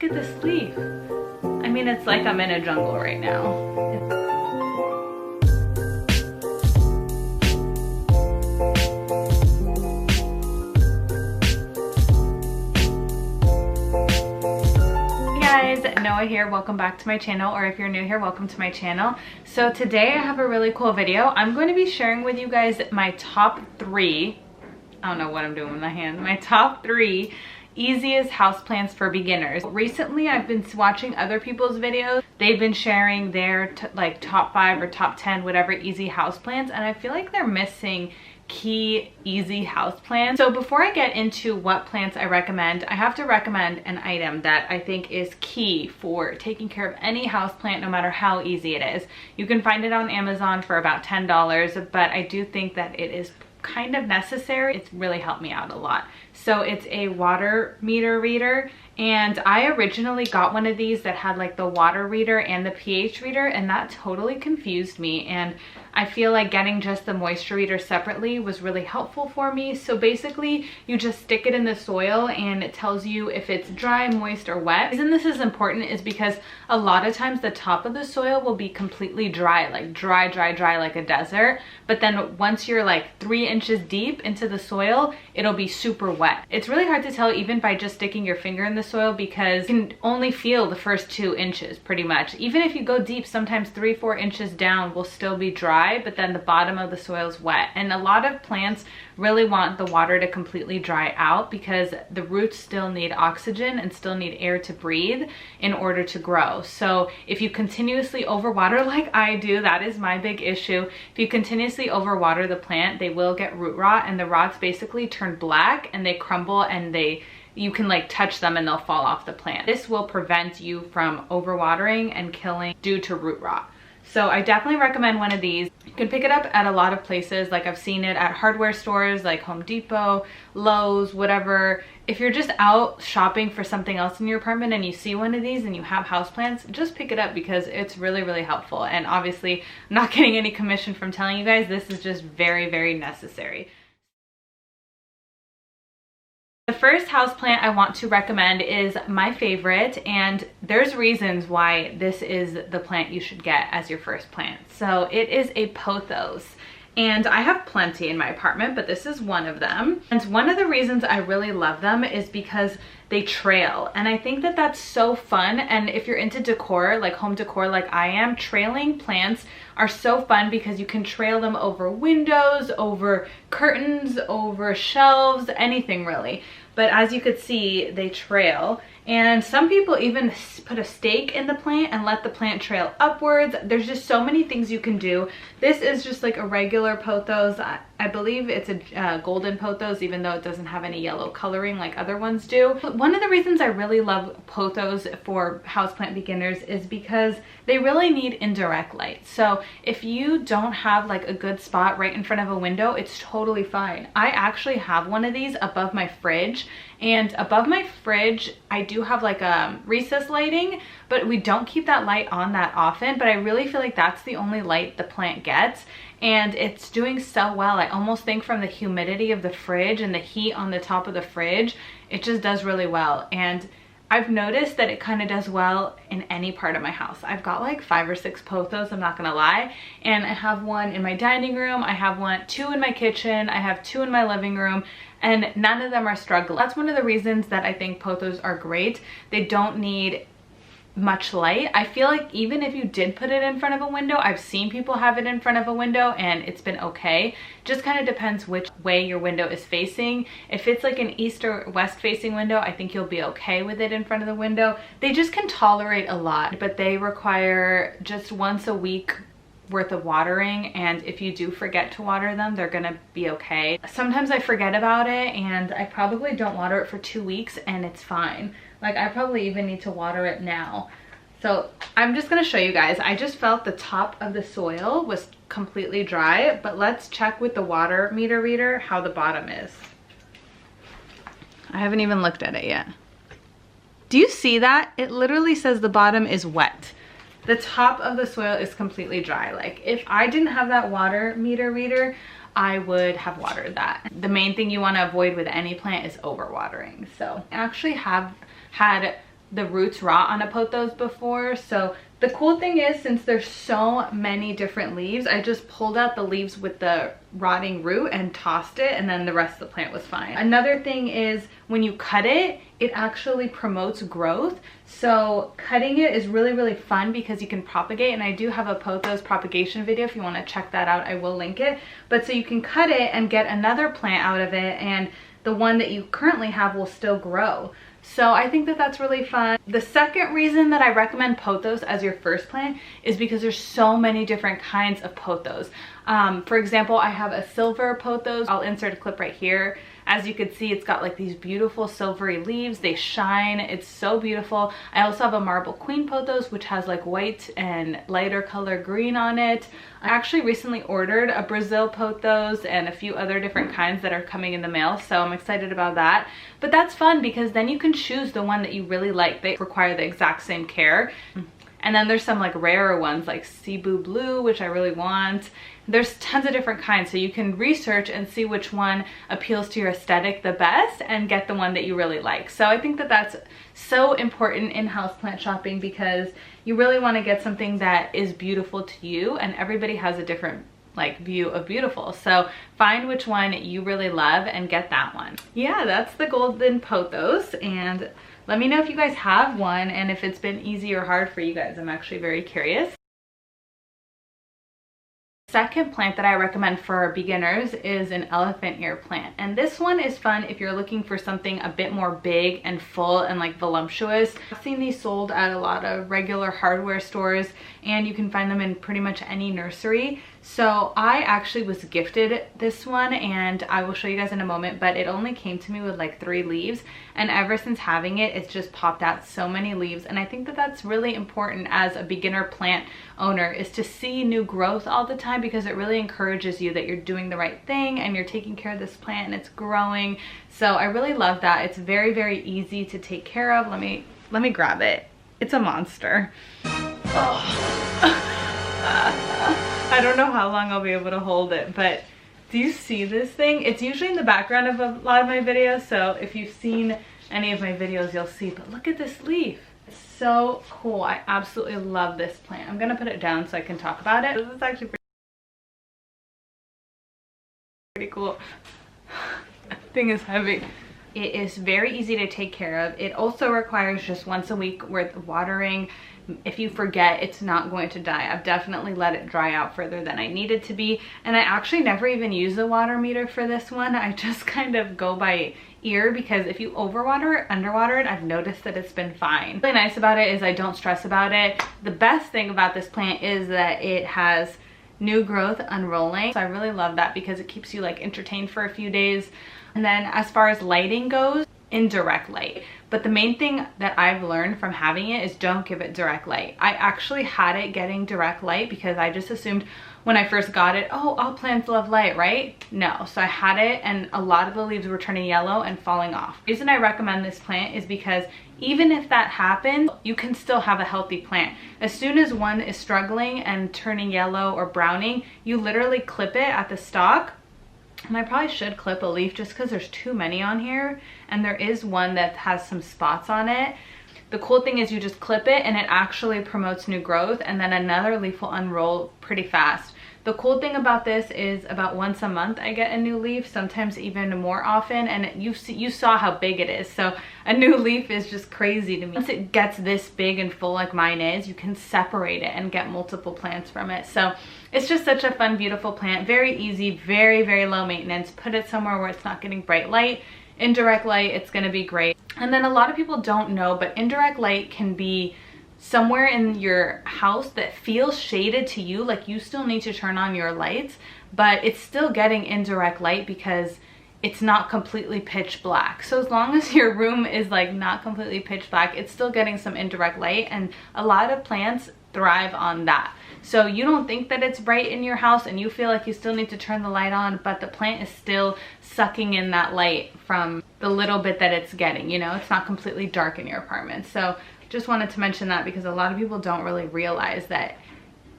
look at this leaf. I mean, it's like I'm in a jungle right now. Noah here, welcome back to my channel, or if you're new here, welcome to my channel. So today I have a really cool video. I'm going to be sharing with you guys my top 3, I don't know what I'm doing with my hand, my top 3 easiest houseplants for beginners. Recently I've been watching other people's videos. They've been sharing their like top 5 or top 10 whatever easy houseplants, and I feel like they're missing key easy houseplants. So before I get into what plants I recommend, I have to recommend an item that I think is key for taking care of any houseplant, no matter how easy it is. You can find it on Amazon for about $10, but I do think that it is kind of necessary. It's really helped me out a lot. So it's a water meter reader, and I originally got one of these that had like the water reader and the pH reader, and that totally confused me, and I feel like getting just the moisture reader separately was really helpful for me. So basically you just stick it in the soil and it tells you if it's dry, moist, or wet. The reason this is important is because a lot of times the top of the soil will be completely dry, like dry like a desert, but then once you're like 3 inches deep into the soil, it'll be super wet. It's really hard to tell even by just sticking your finger in the soil, because you can only feel the first 2 inches pretty much. Even if you go deep, sometimes 3-4 inches down will still be dry, but then the bottom of the soil is wet. And a lot of plants really want the water to completely dry out because the roots still need oxygen and still need air to breathe in order to grow. So if you continuously overwater like I do, that is my big issue. If you continuously overwater the plant, they will get root rot, and the rots basically turn black and they crumble, and you can like touch them and they'll fall off the plant. This will prevent you from overwatering and killing due to root rot. So I definitely recommend one of these. You can pick it up at a lot of places. Like I've seen it at hardware stores like Home Depot, Lowe's, whatever. If you're just out shopping for something else in your apartment and you see one of these and you have houseplants, just pick it up because it's really, really helpful. And obviously I'm not getting any commission from telling you guys. This is just very, very necessary. The first houseplant I want to recommend is my favorite, and there's reasons why this is the plant you should get as your first plant. So it is a pothos, and I have plenty in my apartment, but this is one of them. And one of the reasons I really love them is because they trail, and I think that that's so fun. And if you're into decor, like home decor like I am, trailing plants are so fun because you can trail them over windows, over curtains, over shelves, anything really. But as you could see, they trail. And some people even put a stake in the plant and let the plant trail upwards. There's just so many things you can do. This is just like a regular pothos. I believe it's a golden pothos, even though it doesn't have any yellow coloring like other ones do. But one of the reasons I really love pothos for houseplant beginners is because they really need indirect light. So if you don't have like a good spot right in front of a window, it's totally fine. I actually have one of these above my fridge, and above my fridge I do have like a recessed lighting, but we don't keep that light on that often. But I really feel like that's the only light the plant gets, and it's doing so well. I almost think from the humidity of the fridge and the heat on the top of the fridge, it just does really well. And I've noticed that it kind of does well in any part of my house. I've got like 5 or 6 pothos, I'm not gonna lie. And I have one in my dining room, I have 2 in my kitchen, I have 2 in my living room, and none of them are struggling. That's one of the reasons that I think pothos are great. They don't need much light. I feel like even if you did put it in front of a window, I've seen people have it in front of a window and it's been okay. Just kind of depends which way your window is facing. If it's like an east or west facing window, I think you'll be okay with it in front of the window. They just can tolerate a lot, but they require just once a week worth of watering, and if you do forget to water them, they're gonna be okay. Sometimes I forget about it and I probably don't water it for 2 weeks and it's fine. Like I probably even need to water it now. So I'm just gonna show you guys. I just felt the top of the soil was completely dry, but let's check with the water meter reader how the bottom is. I haven't even looked at it yet. Do you see that? It literally says the bottom is wet. The top of the soil is completely dry. Like if I didn't have that water meter reader, I would have watered that. The main thing you want to avoid with any plant is overwatering. So I actually have had the roots rot on a pothos before. So the cool thing is, since there's so many different leaves, I just pulled out the leaves with the rotting root and tossed it, and then the rest of the plant was fine. Another thing is when you cut it, it actually promotes growth. So cutting it is really, really fun because you can propagate, and I do have a pothos propagation video. If you want to check that out, I will link it. But so you can cut it and get another plant out of it, and the one that you currently have will still grow. So I think that that's really fun. The second reason that I recommend pothos as your first plant is because there's so many different kinds of pothos. For example, I have a silver pothos. I'll insert a clip right here. As you can see, it's got like these beautiful silvery leaves. They shine. It's so beautiful. I also have a marble queen pothos, which has like white and lighter color green on it. I actually recently ordered a Brazil pothos and a few other different kinds that are coming in the mail, so I'm excited about that. But that's fun because then you can choose the one that you really like. They require the exact same care. And then there's some like rarer ones like Cebu Blue, which I really want. There's tons of different kinds, so you can research and see which one appeals to your aesthetic the best and get the one that you really like. So I think that that's so important in houseplant shopping because you really want to get something that is beautiful to you, and everybody has a different like view of beautiful. So find which one you really love and get that one. Yeah, that's the golden pothos, and let me know if you guys have one and if it's been easy or hard for you guys. I'm actually very curious. Second plant that I recommend for beginners is an elephant ear plant, and this one is fun if you're looking for something a bit more big and full and like voluptuous. I've seen these sold at a lot of regular hardware stores, and you can find them in pretty much any nursery. So I actually was gifted this one, and I will show you guys in a moment, but it only came to me with like 3 leaves, and ever since having it, it's just popped out so many leaves. And I think that that's really important as a beginner plant owner, is to see new growth all the time, because it really encourages you that you're doing the right thing and you're taking care of this plant and it's growing. So I really love that. It's very, very easy to take care of. Let me grab it. It's a monster. Oh. I don't know how long I'll be able to hold it, but do you see this thing? It's usually in the background of a lot of my videos, so if you've seen any of my videos, you'll see. But look at this leaf. It's so cool. I absolutely love this plant. I'm gonna put it down so I can talk about it. This is actually pretty cool. Thing is heavy. It is very easy to take care of. It also requires just once a week worth of watering. If you forget, it's not going to die. I've definitely let it dry out further than I needed to be. And I actually never even use the water meter for this one. I just kind of go by ear, because if you overwater it, underwater it, I've noticed that it's been fine. What's really nice about it is I don't stress about it. The best thing about this plant is that it has new growth unrolling. So I really love that because it keeps you like entertained for a few days. And then as far as lighting goes, indirect light. But the main thing that I've learned from having it is don't give it direct light. I actually had it getting direct light because I just assumed when I first got it, oh, all plants love light, right? No. So I had it and a lot of the leaves were turning yellow and falling off. The reason I recommend this plant is because even if that happens, you can still have a healthy plant. As soon as one is struggling and turning yellow or browning, you literally clip it at the stalk. And I probably should clip a leaf just because there's too many on here, and there is one that has some spots on it. The cool thing is you just clip it and it actually promotes new growth, and then another leaf will unroll pretty fast. The cool thing about this is about once a month I get a new leaf, sometimes even more often, and you saw how big it is. So a new leaf is just crazy to me. Once it gets this big and full like mine is, you can separate it and get multiple plants from it. So it's just such a fun, beautiful plant. Very easy, very, very low maintenance. Put it somewhere where it's not getting bright light. Indirect light, it's gonna be great. And then a lot of people don't know, but indirect light can be somewhere in your house that feels shaded to you, like you still need to turn on your lights, but it's still getting indirect light because it's not completely pitch black. So as long as your room is like not completely pitch black, it's still getting some indirect light, and a lot of plants thrive on that. So you don't think that it's bright in your house and you feel like you still need to turn the light on, but the plant is still sucking in that light from the little bit that it's getting, you know, it's not completely dark in your apartment. So just wanted to mention that because a lot of people don't really realize that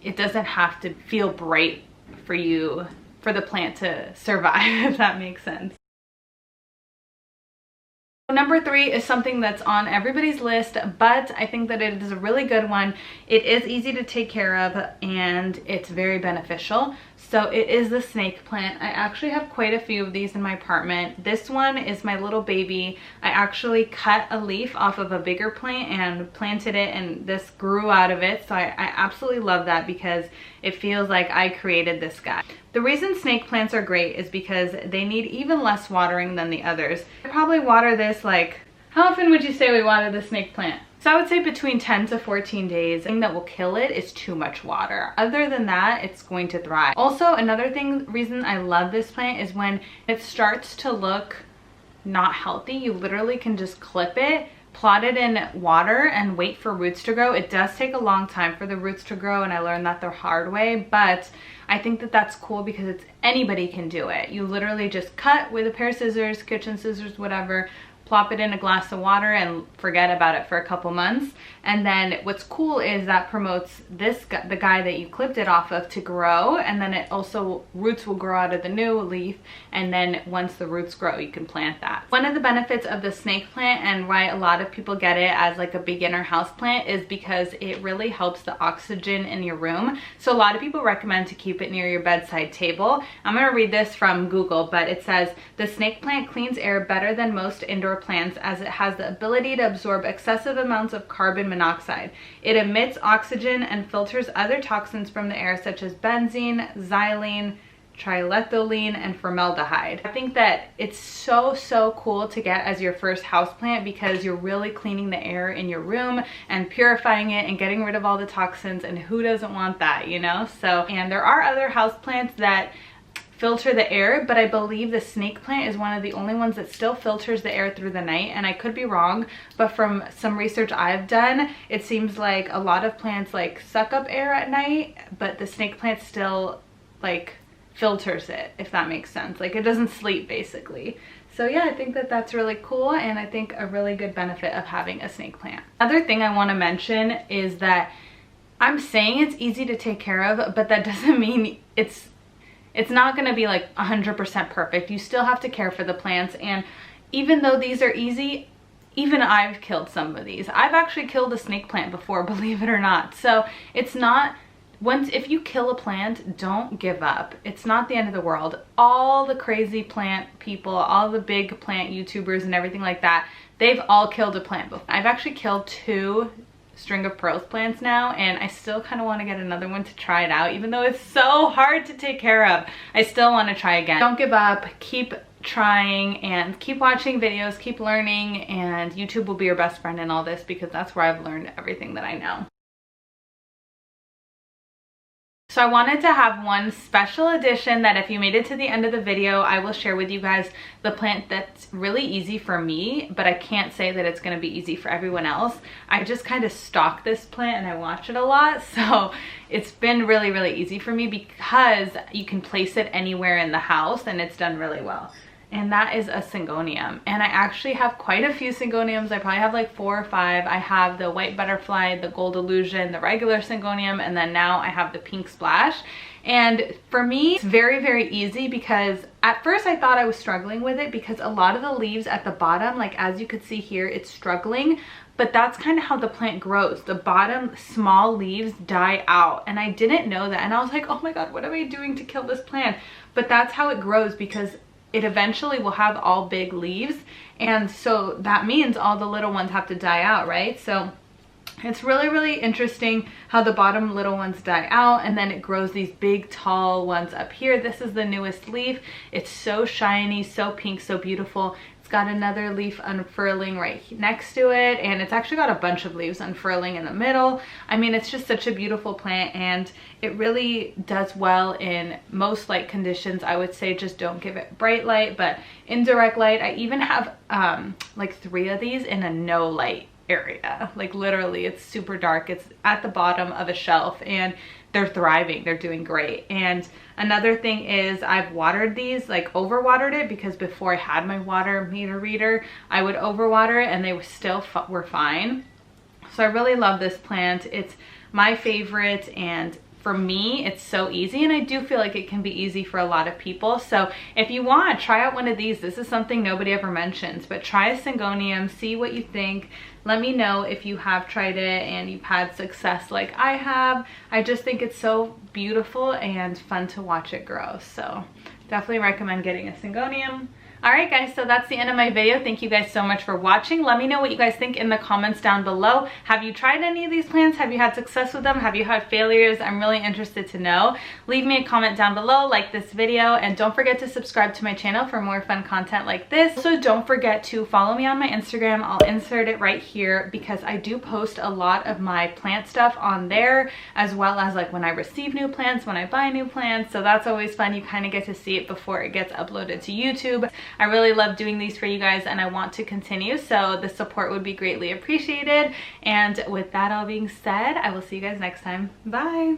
it doesn't have to feel bright for you, for the plant to survive, if that makes sense. Number 3 is something that's on everybody's list, but I think that it is a really good one. It is easy to take care of and it's very beneficial. So it is the snake plant. I actually have quite a few of these in my apartment. This one is my little baby. I actually cut a leaf off of a bigger plant and planted it, and this grew out of it. So I absolutely love that because it feels like I created this guy. The reason snake plants are great is because they need even less watering than the others. I probably water this like, how often would you say we water the snake plant? So I would say between 10 to 14 days. The thing that will kill it is too much water. Other than that, it's going to thrive. Also, another reason I love this plant is when it starts to look not healthy, you literally can just clip it, plot it in water, and wait for roots to grow. It does take a long time for the roots to grow, and I learned that the hard way, but I think that that's cool because anybody can do it. You literally just cut with a pair of scissors, kitchen scissors, whatever, plop it in a glass of water and forget about it for a couple months. And then what's cool is that promotes the guy that you clipped it off of to grow, and then it also, roots will grow out of the new leaf, and then once the roots grow, you can plant that. One of the benefits of the snake plant and why a lot of people get it as like a beginner house plant is because it really helps the oxygen in your room. So a lot of people recommend to keep it near your bedside table. I'm gonna read this from Google, but it says, the snake plant cleans air better than most indoor plants as it has the ability to absorb excessive amounts of carbon monoxide. It emits oxygen and filters other toxins from the air such as benzene, xylene, triethylene, and formaldehyde. I think that it's so cool to get as your first houseplant because you're really cleaning the air in your room and purifying it and getting rid of all the toxins, and who doesn't want that, you know? So, and there are other houseplants that filter the air, but I believe the snake plant is one of the only ones that still filters the air through the night, and I could be wrong, but from some research I've done, it seems like a lot of plants like suck up air at night, but the snake plant still like filters it, if that makes sense. Like it doesn't sleep basically. So yeah, I think that that's really cool, and I think a really good benefit of having a snake plant. Another thing I want to mention is that I'm saying it's easy to take care of, but that doesn't mean it's not going to be like 100% perfect. You still have to care for the plants, and even though these are easy, even I've killed some of these. I've actually killed a snake plant before, believe it or not. So it's not, if you kill a plant, don't give up. It's not the end of the world. All the crazy plant people, all the big plant YouTubers and everything like that, they've all killed a plant before. I've actually killed 2 string of pearls plants now, and I still kind of want to get another one to try it out. Even though it's so hard to take care of, I still want to try again. Don't give up, keep trying, and keep watching videos, keep learning, and YouTube will be your best friend in all this because that's where I've learned everything that I know. So I wanted to have one special edition that if you made it to the end of the video, I will share with you guys the plant that's really easy for me, but I can't say that it's going to be easy for everyone else. I just kind of stalk this plant and I watch it a lot, so it's been really easy for me because you can place it anywhere in the house and it's done really well. And that is a Syngonium. And I actually have quite a few Syngoniums. I probably have like 4 or 5. I have the white butterfly, the gold illusion, the regular Syngonium, and then now I have the pink splash. And for me, it's very easy because at first I thought I was struggling with it because a lot of the leaves at the bottom, like as you could see here, it's struggling. But that's kind of how the plant grows. The bottom small leaves die out, and I didn't know that. And I was like, oh my god, what am I doing to kill this plant? But that's how it grows because it eventually will have all big leaves, and so that means all the little ones have to die out, right? So it's really interesting how the bottom little ones die out and then it grows these big tall ones up here. This is the newest leaf. It's so shiny, so pink, so beautiful. It's got another leaf unfurling right next to it, and it's actually got a bunch of leaves unfurling in the middle. I mean, it's just such a beautiful plant, and it really does well in most light conditions. I would say just don't give it bright light, but indirect light. I even have like 3 of these in a no light area. Like literally it's super dark. It's at the bottom of a shelf and they're thriving. They're doing great. And another thing is I've watered these, like overwatered it, because before I had my water meter reader, I would overwater it and they were still were fine. So I really love this plant. It's my favorite, and for me, it's so easy, and I do feel like it can be easy for a lot of people. So if you want, try out one of these. This is something nobody ever mentions, but try a Syngonium, see what you think. Let me know if you have tried it and you've had success like I have. I just think it's so beautiful and fun to watch it grow. So definitely recommend getting a Syngonium. Alright guys, so that's the end of my video. Thank you guys so much for watching. Let me know what you guys think in the comments down below. Have you tried any of these plants? Have you had success with them? Have you had failures? I'm really interested to know. Leave me a comment down below, like this video, and don't forget to subscribe to my channel for more fun content like this. Also, don't forget to follow me on my Instagram. I'll insert it right here because I do post a lot of my plant stuff on there, as well as like when I receive new plants, when I buy new plants. So that's always fun. You kind of get to see it before it gets uploaded to YouTube. I really love doing these for you guys and I want to continue, so the support would be greatly appreciated. And with that all being said, I will see you guys next time. Bye!